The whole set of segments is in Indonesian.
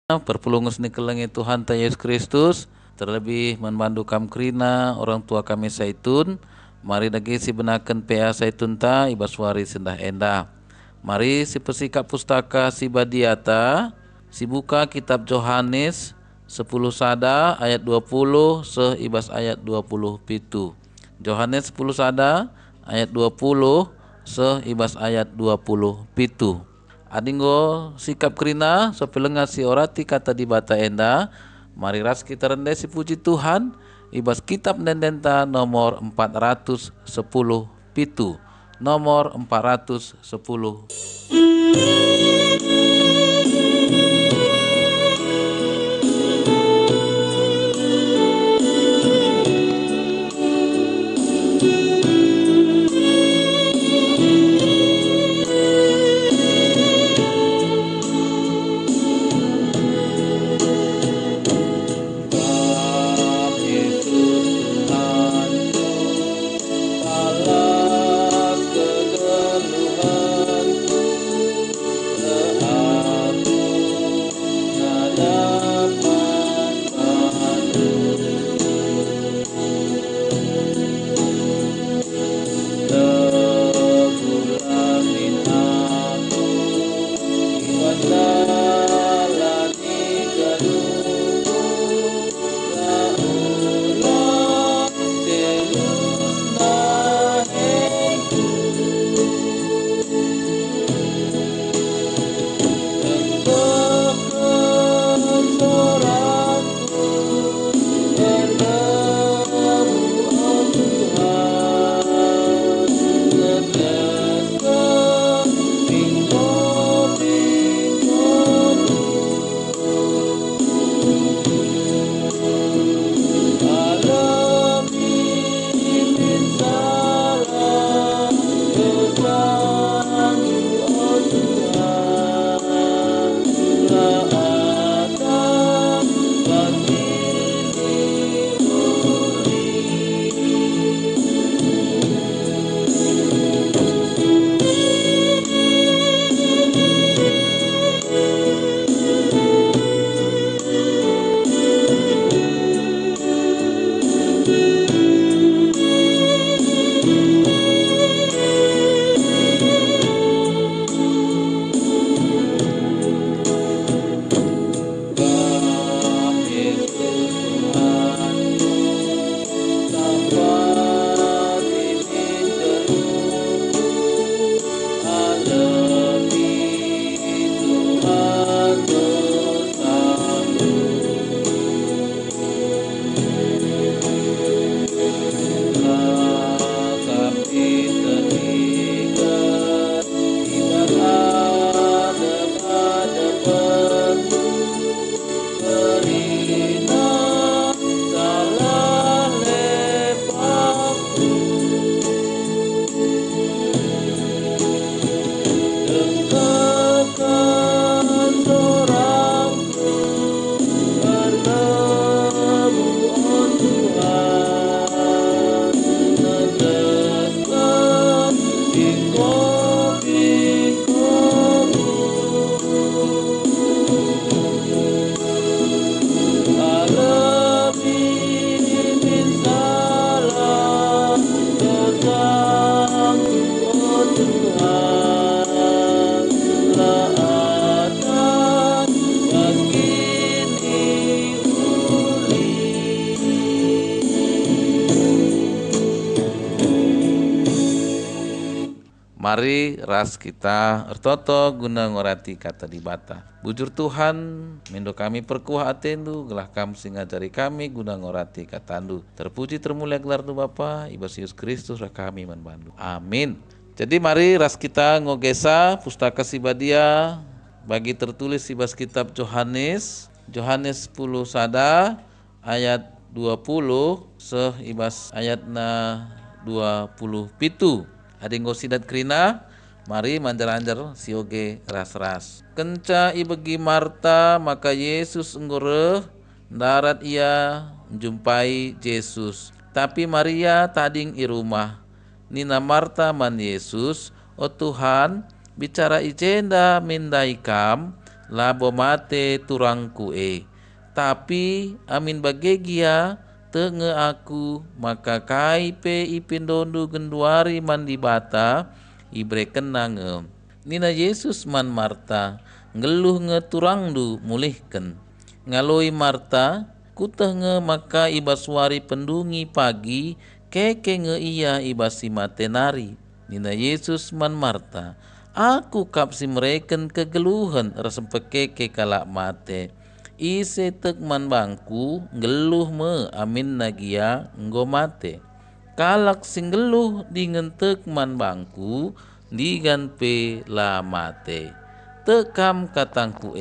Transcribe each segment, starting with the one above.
Perpulungan seni kelengi Tuhan Yesus Kristus, terlebih membantu kam kerina orang tua kami saitun, mari lagi si benakan PA saitun ta ibaswari sendah endah. Mari si persikap pustaka si badiata, si buka kitab Yohanes 10 sada ayat 20 ibas ayat 20 pitu. Yohanes 10 sada ayat 20 ibas ayat 20 pitu. Adinggo sikap kerina sopelenga si orati kata di bata enda, mari ras kita rendah si puji Tuhan ibas kitab dendenta nomor 410 pitu, nomor 410. Mari ras kita ertoto guna ngorati kata di bata. Bujur Tuhan, mendo kami perkuah atendu, gelah kam singajari kami guna ngorati katandu. Terpuji termulia gelar tu Bapa, ibas Yesus Kristus lah kami membantu. Amin. Jadi mari ras kita ngogesa pustaka sibadia bagi tertulis ibas kitab Yohanes 10 sada ayat 20 ibas ayatna 20 pitu. Adinggo sidat krina, mari manjar-anjar sioge ras-ras. Kenca ibegi Marta, maka Yesus enggoreh darat ia menjumpai Yesus. Tapi Maria tading i rumah. Nina Marta man Yesus, "Oh Tuhan, bicara ijenda mindai kam, labo mate turangku tapi amin bagegia tenge aku maka kai pe ipin dondu genduari mandi bata ibre kenange. Nina Yesus man Marta ngeluh ngeturangdu mulihken. Ngaloi Marta kuteh nge maka ibaswari pendungi pagi keke nge iya ibasi matenari. Nina Yesus man Marta aku kapsi mereken kegeluhan resempekeke kalak mate. Ise tek man bangku ngeluh me amin nagia nggo mate. Kalak sing ngeluh dengan tek man bangku digan pe la mate. Tekam katangku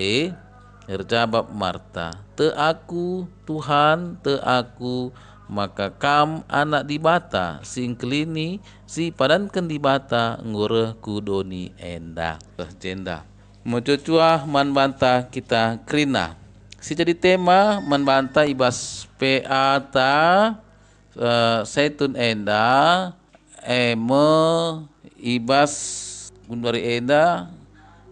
erjabab Marta, te aku Tuhan, te aku maka kam anak di bata sing kelini si padankan di bata ngoreh kudoni enda jenda. Mojocuah man banta kita krina. Si jadi tema man banta ibas PA ta setun enda eme ibas gundari enda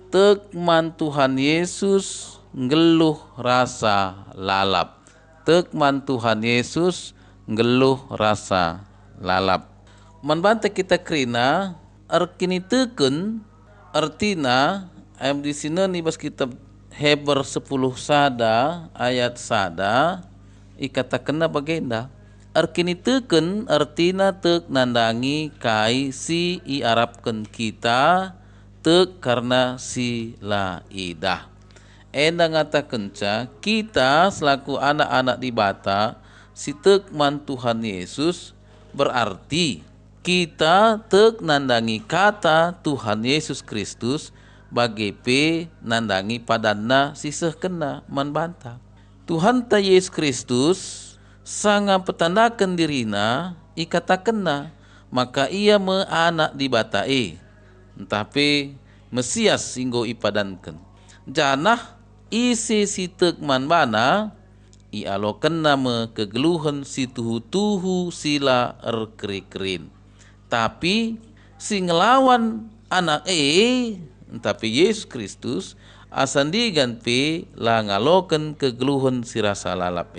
tek man Tuhan Yesus ngeluh rasa lalap. Tek man Tuhan Yesus ngeluh rasa lalap. Man banta kita krina arkini teken artina di sini nih bas kitab Heber 10 sada ayat sada ikata kena bagenda arkini teken artina tek nandangi kai si i arapkan kita tek karena si la idah. Enda ngata kenca kita selaku anak-anak di bata si tek man Tuhan Yesus berarti kita tek nandangi kata Tuhan Yesus Kristus bagi pe nandangi padanna siseh kena man banta. Tuhan ta Yesus Kristus sanga petandakan dirina ikata kena maka ia me anak di bata tapi Mesias singgo ipadankan. Janah isi si tek man bana i alo kena me kegeluhan si tuhu-tuhu sila erkeri-kerin. Tapi si ngelawan anak tapi Yesus Kristus asandigan pe la ngaloken kegeluhan si rasa lalap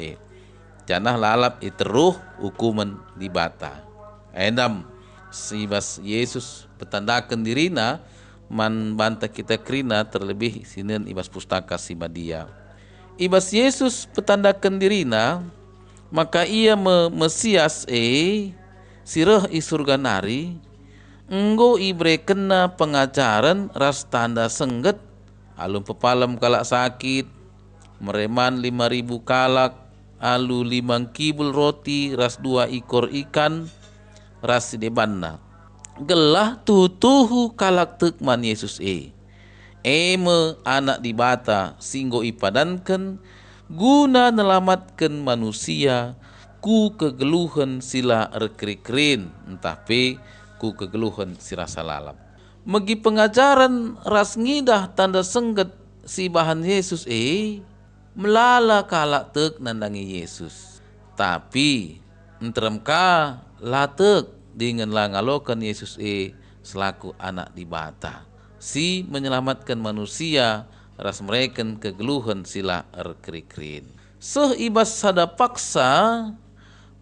janah lalap iteruh hukuman di bata. Endam si bas Yesus petandakan dirina man banta kita krina terlebih sinen ibas pustaka si badia. Ibas Yesus petandakan dirina maka ia Mesias sireh i surga nari enggo ibre kena pengajaran ras tanda sengget alum pepalam kalak sakit mereman 5.000 kalak alu 5 kibul roti ras 2 ekor ikan ras debanna gelah tutuhu kalak tekman Yesus eme anak di bata singgo ipadankan guna nelamatkan manusia ku kegeluhan sila erkeri-kerin entah pe ku kegeluhan si rasa lalap. Megi pengajaran ras ngidah tanda sengget si bahan Yesus melala kalak tek nandangi Yesus. Tapi entrem ka latek dengan langalokan Yesus selaku anak di bata. Si menyelamatkan manusia ras mereken kegeluhan sila erkeri-kerin. Ibas sada paksa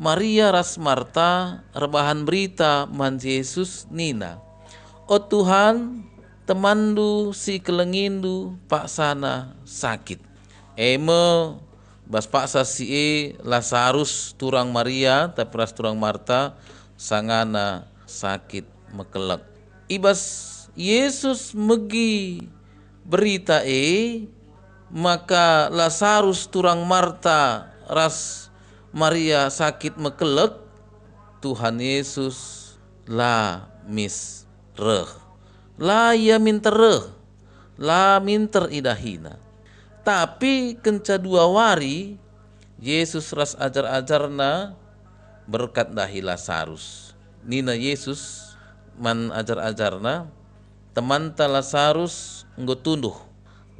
Maria ras Marta rebahan berita man Yesus nina. O Tuhan, temandu si kelengindu pak sana sakit. Eme bas paksa si Lazarus turang Maria tapi ras turang Marta sangana sakit mekelek. Ibas Yesus megi berita maka Lazarus turang Marta ras Maria sakit mekelek Tuhan Yesus la misreh la ia mintereh la minter idahina. Tapi kenca 2 wari Yesus ras ajar-ajarna berkat dahi Lazarus. Nina Yesus man ajar-ajarna teman ta Lazarus nggo tunduh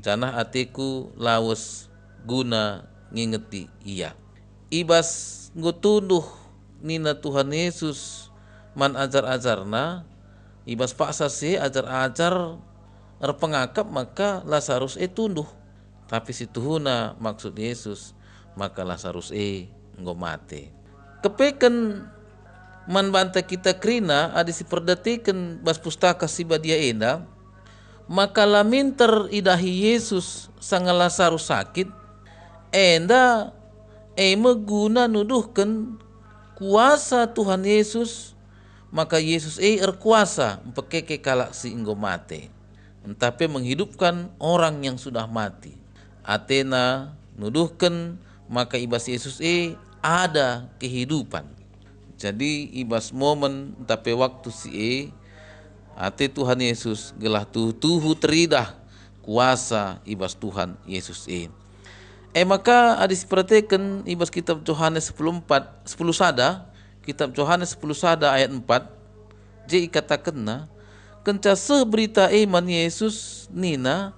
janah atiku lawes guna ngingeti iya. Ibas nggo tunduh nina Tuhan Yesus man ajar-ajarna ibas paksa si ajar-ajar pengakap maka Lazarus tunduh Tapi situhuna maksud Yesus maka Lazarus nggo mate. Kepeken man banta kita krina adi si perdatikan bas pustaka si badia enda, maka lamin teridahi Yesus sang Lazarus sakit enda meguna nuduhkan kuasa Tuhan Yesus, maka Yesus erkuasa mpekeke kalak si enggo mate, tapi menghidupkan orang yang sudah mati. Atena nuduhkan maka ibas Yesus ada kehidupan. Jadi ibas momen tapi waktu si ate Tuhan Yesus gelah tuhu teridah kuasa ibas Tuhan Yesus maka adis perhatikan ibas kitab Yohanes 10 sada, kitab Yohanes 10 sada ayat 4 je ikatakenna kenca seberita iman Yesus nina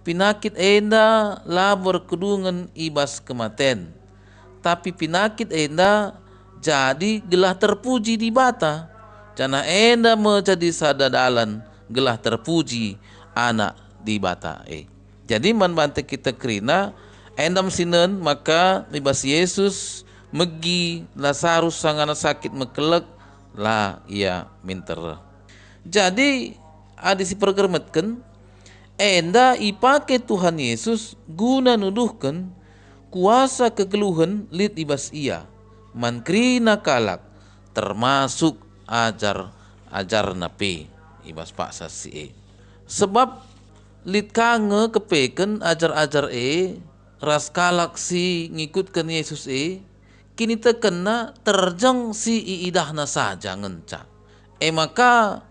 pinakit enda labor kedungan ibas kematen, tapi pinakit enda jadi gelah terpuji di bata, jana enda menjadi sadadalan gelah terpuji anak di bata Jadi man bante kita krina endam sinen maka ibas Yesus megi Lazarus sangana sakit mekelek lah ia minter. Jadi ada si pergermetken enda ipake Tuhan Yesus guna nuduhkan kuasa kegeluhan lid ibas ia mankrina kalak termasuk ajar nape ibas paksa si sebab lid kange kepeken ajar ras kalak si ngikutkan Yesus kini tekena terjang si iidahna saja ngenca maka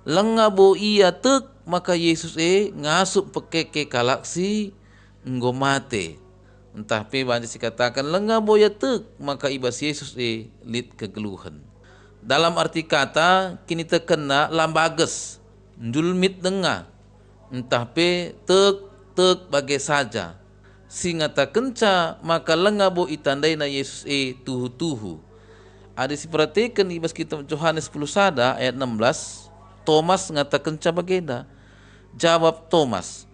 lengabo ia tek maka Yesus ngasup pekeke kalak si enggo mate. Entah pe banyak si katakan lengabo ya tek maka ibas Yesus lid kegeluhan. Dalam arti kata kini tekena lambages njulmit denga entah pe tek bagai saja singata kenca maka lengabo itandaina Yesus tuhu ada si perhatikan ibas kitab Yohanes 10 sada ayat 16 Thomas ngata kenca bagenda jawab Thomas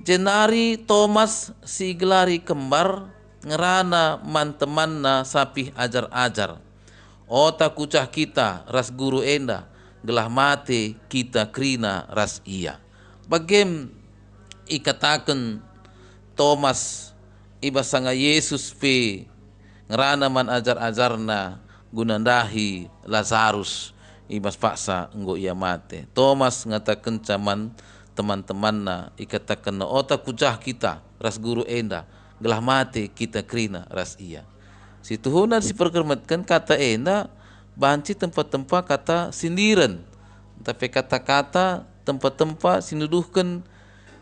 jenari Thomas si gelari kembar ngerana mantemanna sapih ajar-ajar ota kucah kita ras guru enda gelah mate kita krina ras ia bagem ikataken Thomas ibas sanga Yesus pe ngerana man ajar-ajarna gunandahi Lazarus ibas paksa enggo ia mate. Thomas ngatakan caman teman-temanna ikatakan otak kujah kita ras guru enda gelah mate kita krina ras ia. Si tuhuna si perkermetkan kata enda banci tempat-tempat kata sindiran, tapi kata-kata tempat-tempat sinuduhkan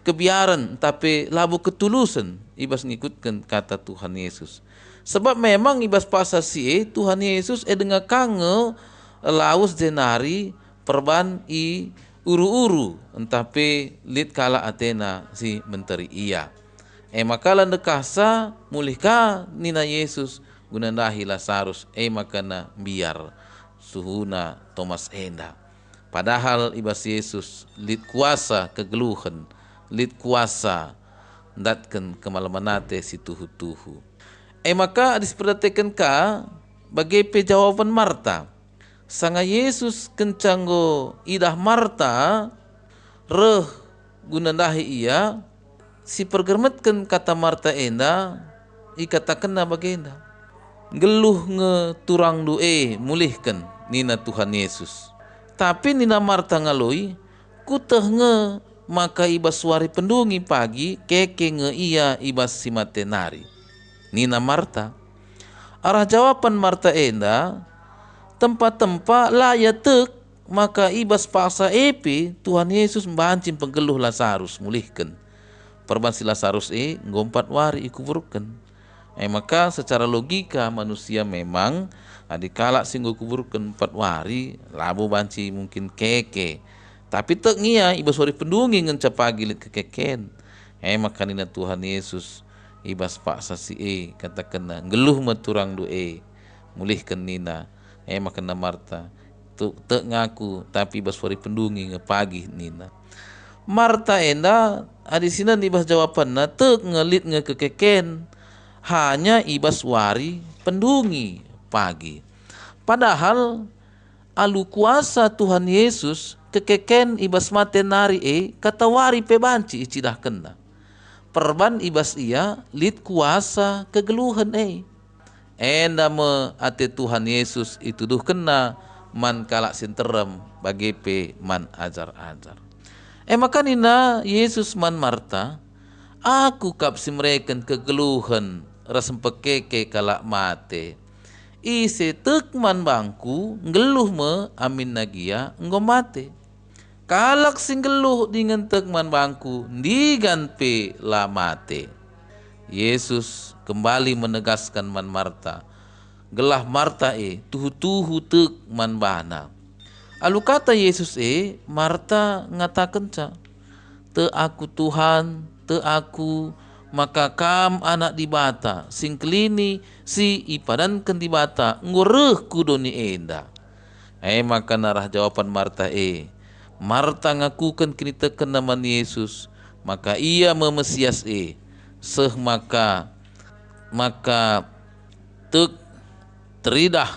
kebiaran tapi labu ketulusan ibas ngikutkan kata Tuhan Yesus. Sebab memang ibas paksa si Tuhan Yesus dengan kange laus jenari perban uru-uru entah pe lid kala Athena si menteri ia maka landekasa mulihka nina Yesus gunandahi Lazarus makana biar suhuna Thomas enda padahal ibas Yesus lid kuasa kegeluhan lid kuasa datken kemalamanate si tuhu-tuhu maka disperhatikan ka bagai pe jawaban Marta sanga Yesus kencanggo idah Marta reh gunandahi ia si pergermetkan kata Marta enda ikatakenna bagenda geluh nge turang mulihkan nina Tuhan Yesus tapi nina Marta ngaloi kuteh nge maka ibas suari pendungi pagi keke nge ia ibas si matenari nina Marta arah jawaban Marta enda tempat-tempat layak tek maka ibas paksa Tuhan Yesus membancing penggeluh Lazarus mulihkan perban si Lazarus ngompat wari ikuburkan maka secara logika manusia memang adikala singgo kuburkan 4 wari labu banci mungkin keke tapi tek ngia ibas wari pendungi ngenca pagi lit kekeken maka nina Tuhan Yesus ibas paksa si katakan geluh maturang mulihkan nina makna Marta tek ngaku tapi ibas wari pendungi ngepagi nina Marta enda adisinan ibas jawabanna tek ngelit ngekekeken hanya ibas wari pendungi pagi. Padahal alu kuasa Tuhan Yesus kekeken ibas mate nari kata wari pe banci icidah kena. Perban ibas ia lit kuasa kegeluhan enda me ate Tuhan Yesus itu duh kena man kalak sinterem bagi pe man ajar-ajar. Makanina Yesus man Marta, aku kapsi mereken kegeluhan rasem pekeke kalak mate. Ise tek man bangku ngeluh me amin nagia nggo mate. Kalak sing geluh dengan tek man bangku digan pe la mate. Yesus kembali menegaskan man Marta, gelah Marta tuhu-tuhu tek man bana. Alu kata Yesus Marta ngatakan te aku Tuhan, te aku, maka kam anak di bata, sing kelini si ipadankan di bata, ngureh kudoni enda. Maka narah jawaban Marta Marta ngakukan kini teken naman Yesus, maka ia memesias seh maka tek teridah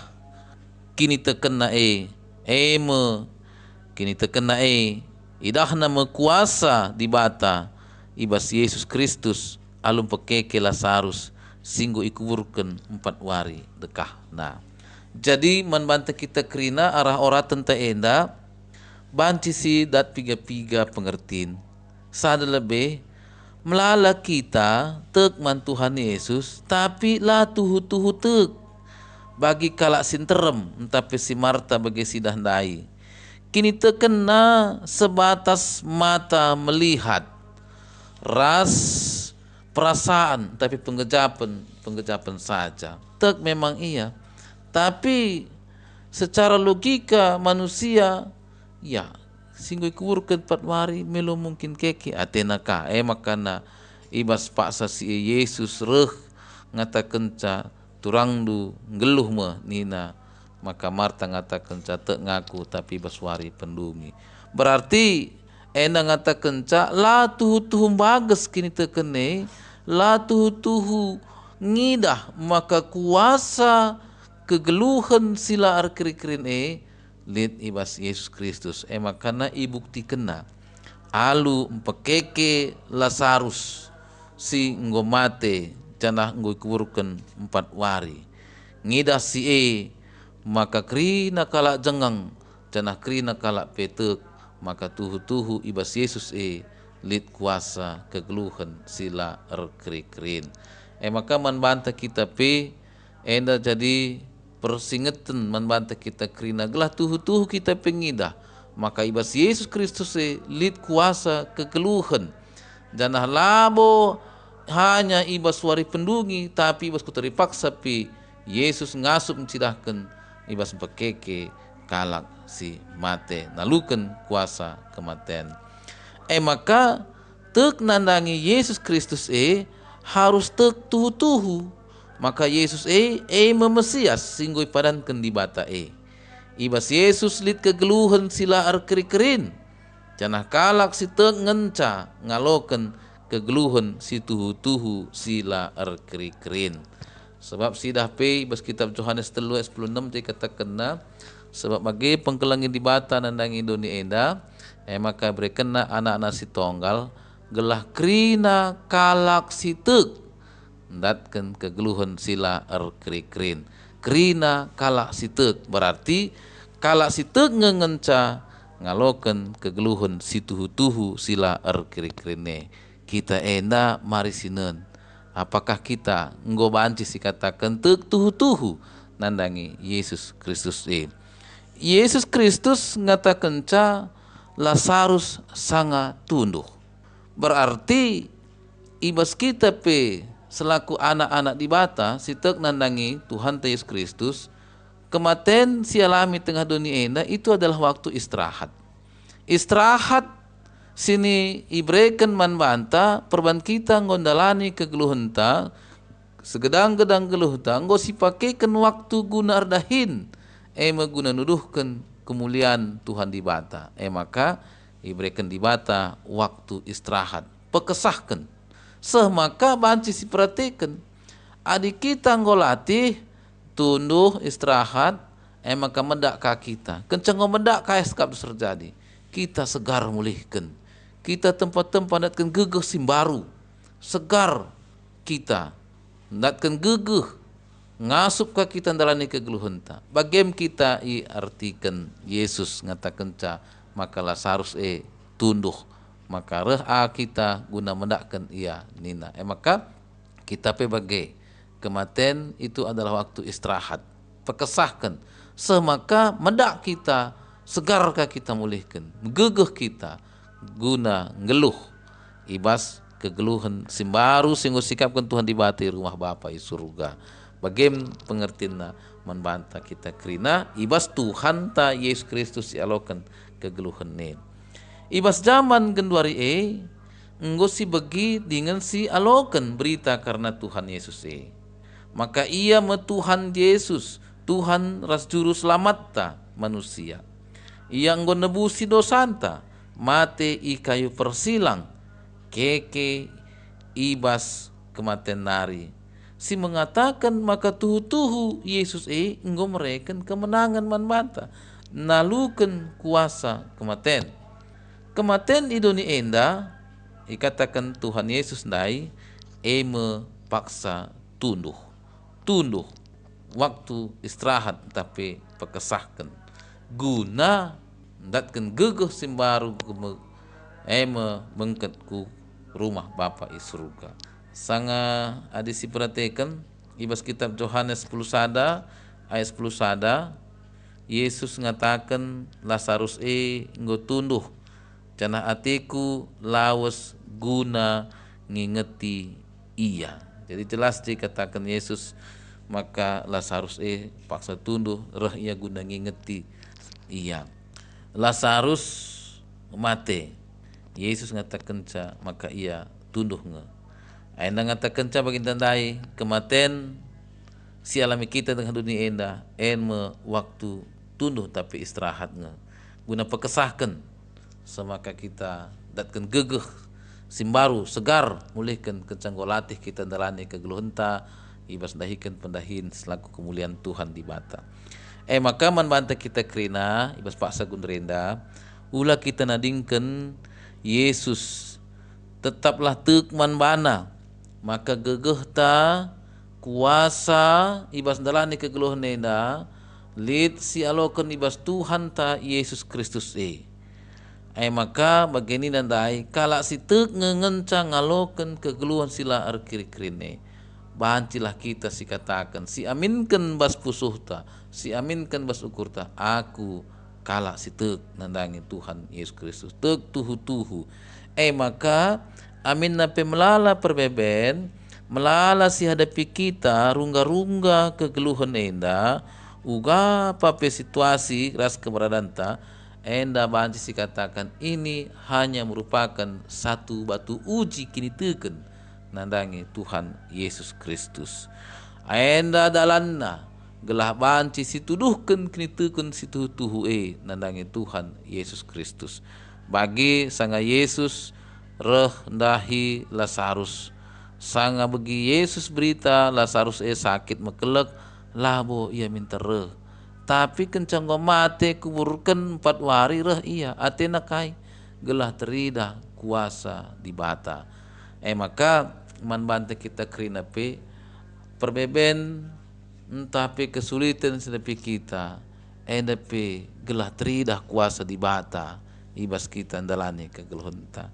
kini tekena kini tekena idah nama kuasa di bata ibas Yesus Kristus alum pekeke Lazarus singgo ikuburkan 4 wari dekah. Nah, jadi manbanta kita kerina arah ora tenta enda banci si dat piga-piga pengertiin sada lebih melala kita tek man Tuhan Yesus tapi lah tuhu-tuhu tek bagi kalak sinterem tapi si Marta bagi sidah dai kini terkena sebatas mata melihat ras perasaan tapi penggejapan saja tek memang iya tapi secara logika manusia ya singgo ikuburkan 4 wari melo mungkin keke atenaka makana ibas paksa si Yesus reh ngatakan turang du ngeluh me nina maka Marta ngatakan tek ngaku tapi baswari pendungi berarti ena ngatakan la tuhu-tuhu bagus kini tekene la tuhu-tuhu ngidah maka kuasa kegeluhan sila arkri-krin lit ibas Yesus Kristus makana ibukti kena alu mpekeke Lazarus si ngomate janah ngoi kuburkan 4 wari ngidah si maka krina kalak jengang janah krina kalak petek maka tuhu-tuhu ibas Yesus lit kuasa kegeluhan sila erkri-krin maka manbanta kita enda jadi persingeten manbanta kita krina gelah tuhu-tuhu kita pengidah maka ibas Yesus Kristus lit kuasa kegeluhan janah labo hanya ibas wari pendungi tapi ibas kuteri paksa Yesus ngasup mencidahkan ibas pekeke kalak si mate nalukan kuasa kematian maka tek nandangi Yesus Kristus harus tek tuhu-tuhu maka Yesus memesias singgoi padankan di bata ibas Yesus lit kegeluhan sila arkri-krin janah kalak si tek ngenca ngaloken kegeluhan si tuhu-tuhu sila arkri-krin sebab sidah bas kitab Yohanes 3:16 dikatakan sebab bagi pengkelangin di bata nandangi doni enda maka berekena anak-anak si tonggal gelah krina kalak si tek datkan kegeluhan sila arkri-krin krina kalak si tek berarti kalak si tek ngenca ngaloken kegeluhan si tuhu-tuhu sila arkri-krine kita enda mari sinen apakah kita nggo banci si katakan tek tuhu-tuhu nandangi Yesus Kristus Yesus Kristus ngatakan Lazarus sanga tunduh berarti ibas kita selaku anak-anak di bata si tek nandangi Tuhan Yesus Kristus kematian si alami tengah dunia enda itu adalah waktu istirahat sini ibreken manbanta perban kita ngondalani kegeluhenta segedang-gedang geluhta nggo sipakeken waktu guna ardahin maguna nuduhkan kemuliaan Tuhan di bata maka iberikan di bata waktu istirahat. Pekesahkan. Semaka banci si perhatikan. Adik kita ngolati tunduh istirahat maka mendak ka kita. Kencang mendak ka eskap terjadi. Kita segar mulihkan. Kita tempat-tempat datkan gegeh simbaru. Segar kita. Datkan gegeh ngasup ka kita dalani kegeluhenta. Bagem kita i artikan Yesus ngatakan ca maka Lazarus tunduh maka reh kita guna mendakkan ia nina. Maka kita pe bagai kematian itu adalah waktu istirahat. Pekesahkan semaka mendak kita segarkah kita mulihkan gegeh kita guna ngeluh ibas kegeluhan simbaru singgo sikapkan Tuhan di bati rumah Bapa di surga. Bagem pengertianna membantah kita kerina ibas Tuhan ta Yesus Kristus dialokan kegeluhan nen. Ibas zaman genduari enggo si bagi dengan si alokan berita karena Tuhan Yesus maka ia Tuhan Yesus Tuhan ras juru selamat ta manusia. Ia enggo nebusi dosanta mate i kayu persilang keke ibas kematian nari. Si mengatakan maka tuhu-tuhu Yesus enggo mereken kemenangan manbanta naluken kuasa kematian. Kematian idoni enda ikatakan Tuhan Yesus ndai me paksa tunduh waktu istirahat tapi pekesahkan guna datkan gegeh simbaru mengketku rumah Bapa i surga. Sanga adisi perhatikan ibas kitab Yohanes 10 sada ayat 10 sada Yesus ngatakan Lazarus nggo tunduh cana atiku lawas guna ngingeti ia. Jadi jelas dikatakan Yesus maka Lazarus paksa tunduh reh ia guna ngingeti iya. Lazarus mate Yesus ngatakan ca maka ia tunduh nge. Aina ngatakan ca bagi tandai kematian si alami kita dengan dunia enda me waktu tunduh tapi istirahat nge. Guna pekesahkan semaka kita datkan gegeh simbaru segar mulihkan kencang latih kita dalani kegeluhenta ibas dahikan pendahin selaku kemuliaan Tuhan di bata. Maka manbanta kita kerina ibas paksa gunrenda ulah kita nadingkan Yesus tetaplah tek manbana maka gegeh ta kuasa ibas dalani kegeluhan nenda lid si alokan ibas Tuhan ta Yesus Kristus maka bagini nandai kala si tek ngengenca ngalokan kegeluhan sila arkiri-kirine bancilah kita si katakan si aminkan bas pusuhta si aminkan bas ukurta aku kala si tek nandangi Tuhan Yesus Kristus tek tuhu-tuhu maka amin nape melala perbeben melala si hadapi kita rungga-rungga kegeluhan enda uga pape situasi ras keberadanta enda banci si katakan ini hanya merupakan satu batu uji kini teken nandangi Tuhan Yesus Kristus. Enda dalanna gelah banci si tuduhkan kini teken si tuhu nandangi Tuhan Yesus Kristus. Bagi sanga Yesus rendahi Lazarus. Sanga bagi Yesus berita Lazarus sakit mekelek labo ia minta reh. Tapi kencang mate kuburkan 4 hari reh ia atena kai gelah terida kuasa di bata. Maka manbante kita kerina perbeben tapi kesulitan sedepi kita tapi gelah terida kuasa di bata ibas kita andalani kegeluhenta.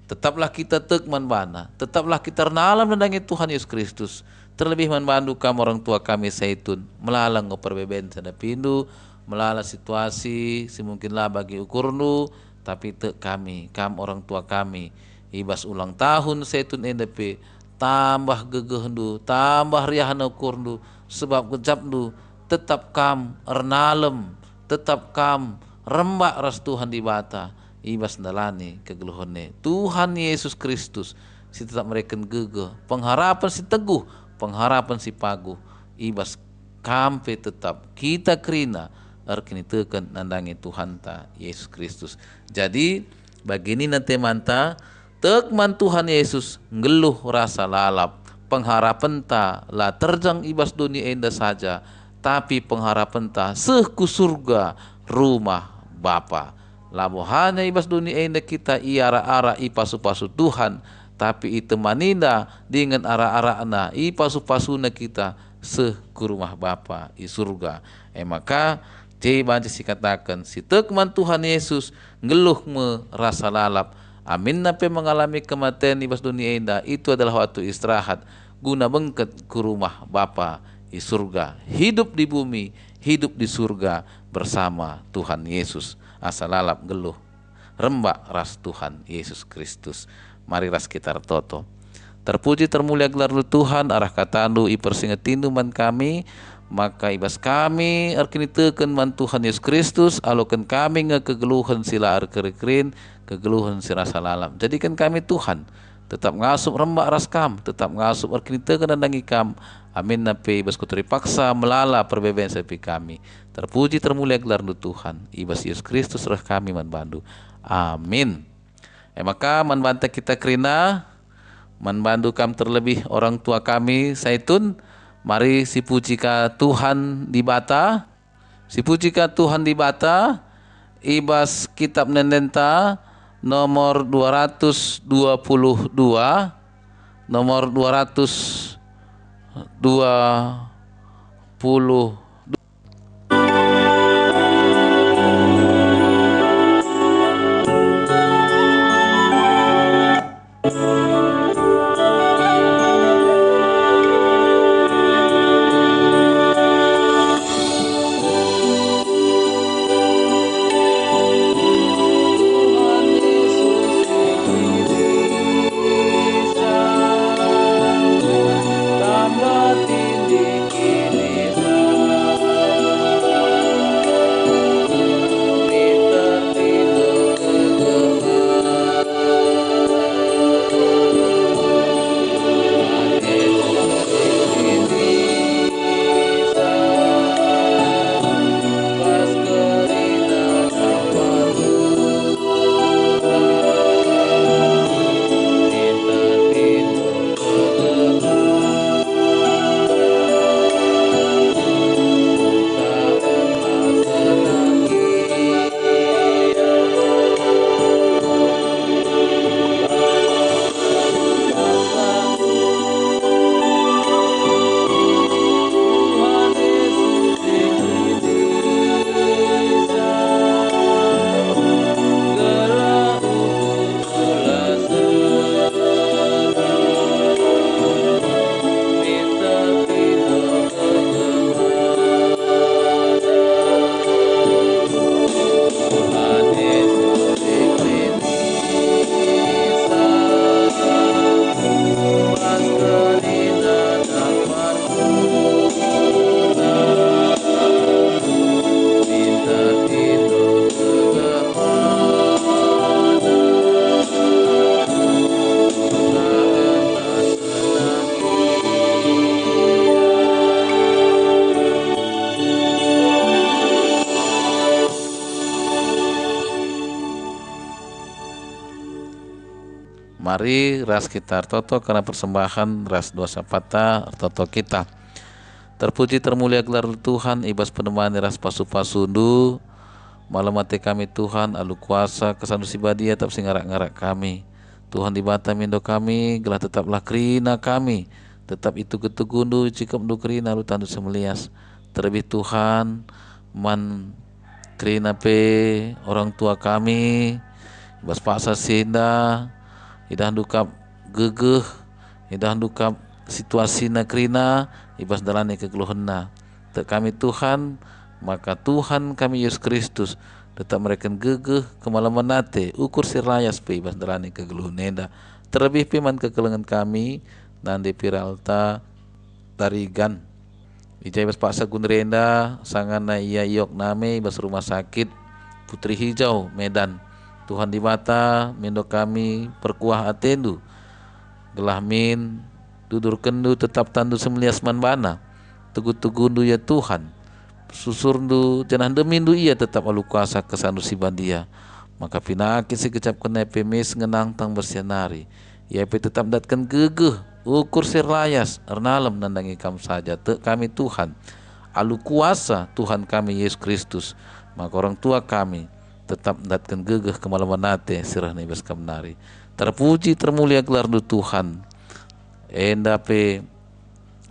Tetaplah kita tek manbana, tetaplah kita renalam mendangi Tuhan Yesus Kristus. Terlebih manbandu kamu orang tua kami saitun melalang perbeben sadapindu melala situasi semungkinlah bagi ukurnu tapi tek kami orang tua kami ibas ulang tahun saitun endepe tambah gegehndu tambah riahna ukurnu sebab gejapndu tetap kam renalem tetap kam rembak ras Tuhan di bata ibas dalani kegeluhane Tuhan Yesus Kristus si tetap mereka gegeh pengharapan si teguh pengharapan si paguh ibas kampe tetap kita kerina arkini tekan nandangi Tuhan ta Yesus Kristus. Jadi Bagini nanti manta tekman Tuhan Yesus ngeluh rasa lalap. Pengharapan ta lah terjang ibas dunia enda saja, tapi pengharapan ta sehku surga rumah Bapa. Labohanya ibas dunia enda kita iara-ara ipasu-pasu Tuhan, tapi itu maninda dengan ara-ara ipasu-pasuna kita sehku rumah Bapa i surga. Maka coba katakan si tekman Tuhan Yesus ngeluh merasa lalap. Amin nape mengalami kematian ibas dunia indah itu adalah waktu istirahat guna bengket ke rumah Bapa di surga, hidup di bumi, hidup di surga bersama Tuhan Yesus. Asal lalap geluh rembak ras Tuhan Yesus Kristus. Mari ras kita toto. Terpuji termulia gelar Tuhan arah katandu ipersingetindu man kami, maka ibas kami arkini teken man Tuhan Yesus Kristus alokan kami kegeluhan sila arkerekrin kegeluhan si rasa lalam. Jadikan kami Tuhan tetap ngasup rembak ras kam, tetap ngasup arkini teken dan kam. Amin nape ibas kuteri paksa melala perbebaan sepi kami. Terpuji termulia gelar Tuhan ibas Yesus Kristus rah kami man bandu. Amin. Maka man banta kita kerina man bandu kam terlebih orang tua kami Saitun. Mari si puji ka Tuhan di bata, si puji ka Tuhan di bata, ibas kitab Nendenta nomor 222, nomor 220. Mari ras kita toto karena persembahan ras dua sapata toto kita. Terpuji termulia gelar Tuhan ibas penemani ras pasu-pasundu malam mati kami Tuhan alu kuasa kesandu sibadia tetap singarak-ngarak kami. Tuhan di bata mindo kami gelah tetaplah kerina kami tetap itu ketugundu cikap du kerina lu tandu semelias. Terlebih Tuhan man kerina pe orang tua kami ibas paksa sinda idah dukap gegeh, idah dukap situasi nakrina, ibas dalani kegeluhanna. Tak kami Tuhan, maka Tuhan kami Yesus Kristus tetap mereka gegeh kemalaman nate, ukur sirlayas pe ibas dalani kegeluhan neda. Terlebih piman kekelengan kami, nande piralta tarigan. Ijai ibas paksa gunrenda, sangana iya yok name ibas rumah sakit Putri Hijau Medan. Tuhan di mata mendo kami perkuah atendu gelah min dudur kendu tetap tandu semelias manbana tugu-tugundu ya Tuhan susurndu janah demindu ia tetap alu kuasa kesandu sibandia Maka pinakit si kecap kena pemis ngenang tang bersianari. Ya tetap datkan gegeh ukur sirlayas ernalem nandangi kam saja te kami Tuhan. Alu kuasa Tuhan kami Yesus Kristus. Maka orang tua kami tetap datkan gegeh kemalaman nate sirah nibas kamnari. Terpuji termulia gelar du Tuhan. Enda pe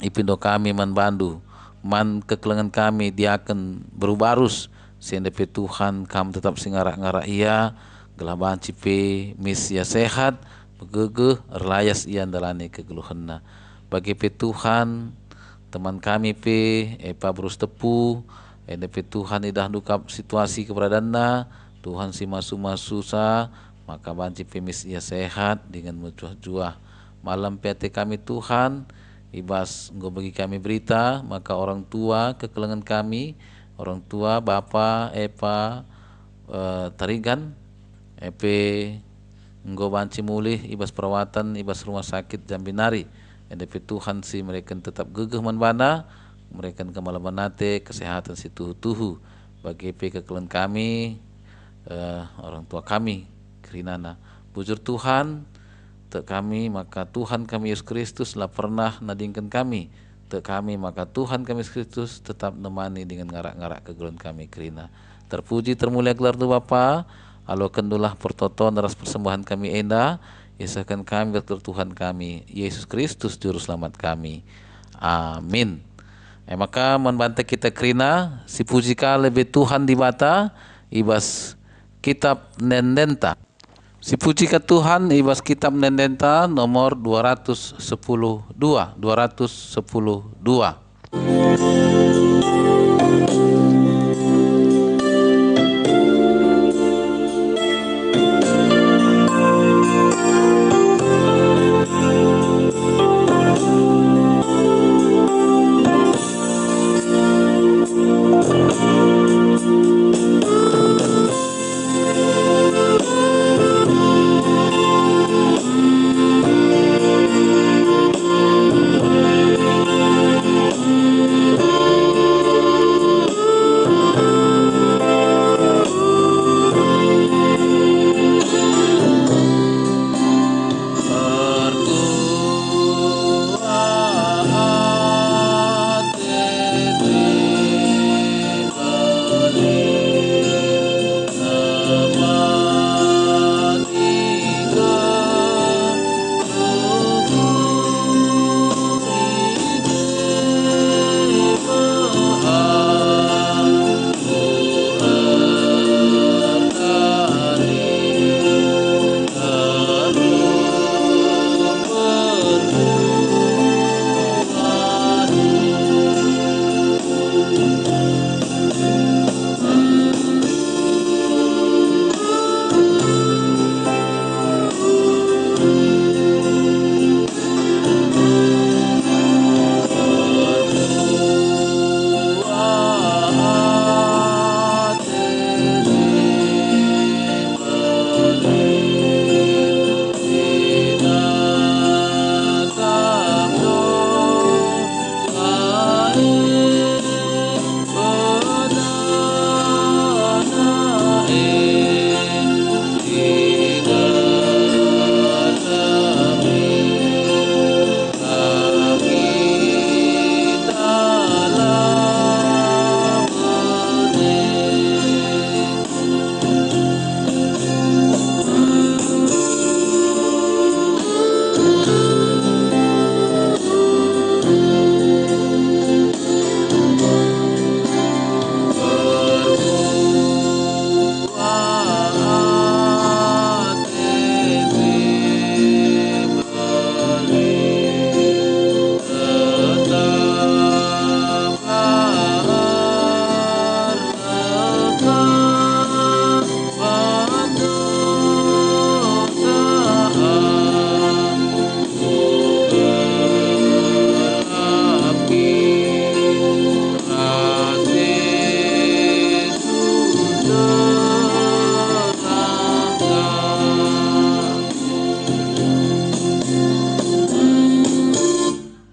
ipindo kami man bandu man kekelengan kami dia akan berubarus sehingga pe Tuhan kam tetap singarak-ngarak ia gelah banci pe mis ia sehat begege erlayas ia dalane kegeluhanna bagi pe Tuhan teman kami pe epa berus tepu ende pe Tuhan idah dukap situasi keberadaanna Tuhan si masu-masu sa maka banci pe mis ia sehat dengan menjuah-juah malam PT kami Tuhan ibas engkau bagi kami berita maka orang tua kekelengan kami orang tua bapa epa tarigan epe engkau banci mulih ibas perawatan ibas rumah sakit Jambinari edepe Tuhan si mereka tetap gegeh manbana mereka kemalaman nate kesehatan si tuhu-tuhu bagi epe kekelengan kami orang tua kami kerinana bujur Tuhan te kami maka Tuhan kami Yesus Kristus lah pernah nadingkan kami te kami maka Tuhan kami Yesus Kristus tetap nemani dengan ngarak-ngarak kegeluhan kami kerina terpuji termulia gelar tu Bapa alo kendulah pertoton ras persembahan kami enda yesakan kami berkat Tuhan kami Yesus Kristus juru selamat kami amin maka membante kita kerina si puji ka lebih Tuhan di bata ibas kitab nendenta si puji ke Tuhan ibas kitab nendenta nomor 210 2.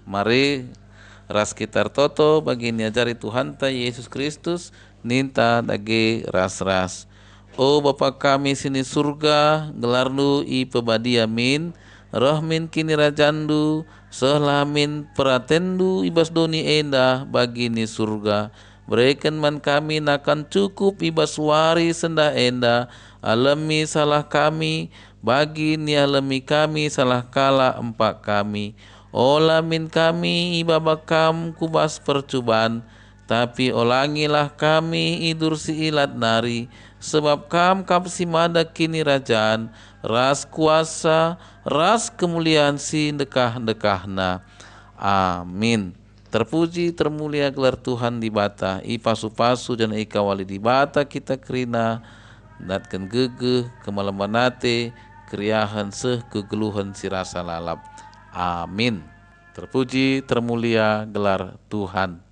Mari ras kita toto bagi niajari Tuhan ta Yesus Kristus ninta dagi ras-ras O Bapa kami sini surga, gelarnu i pebadiamin, rahmin kini rajandu, sehlamin peratendu ibas doni enda bagini surga. Berikan man kami nakan cukup ibas wari senda enda, alami salah kami, bagi ni alami kami salah kala empak kami. Olamin kami ibabakam kubas percubaan, tapi olangilah kami idur si ilat nari, sebab kam si mada kini rajaan, ras kuasa, ras kemuliaan si dekah-dekahna. Amin. Terpuji termulia gelar Tuhan di bata, i pasu-pasu dan i kawali di bata kita kerina, natkan gegeh kemalamanate, keriahan seh kegeluhan si rasa lalap. Amin. Terpuji termulia gelar Tuhan.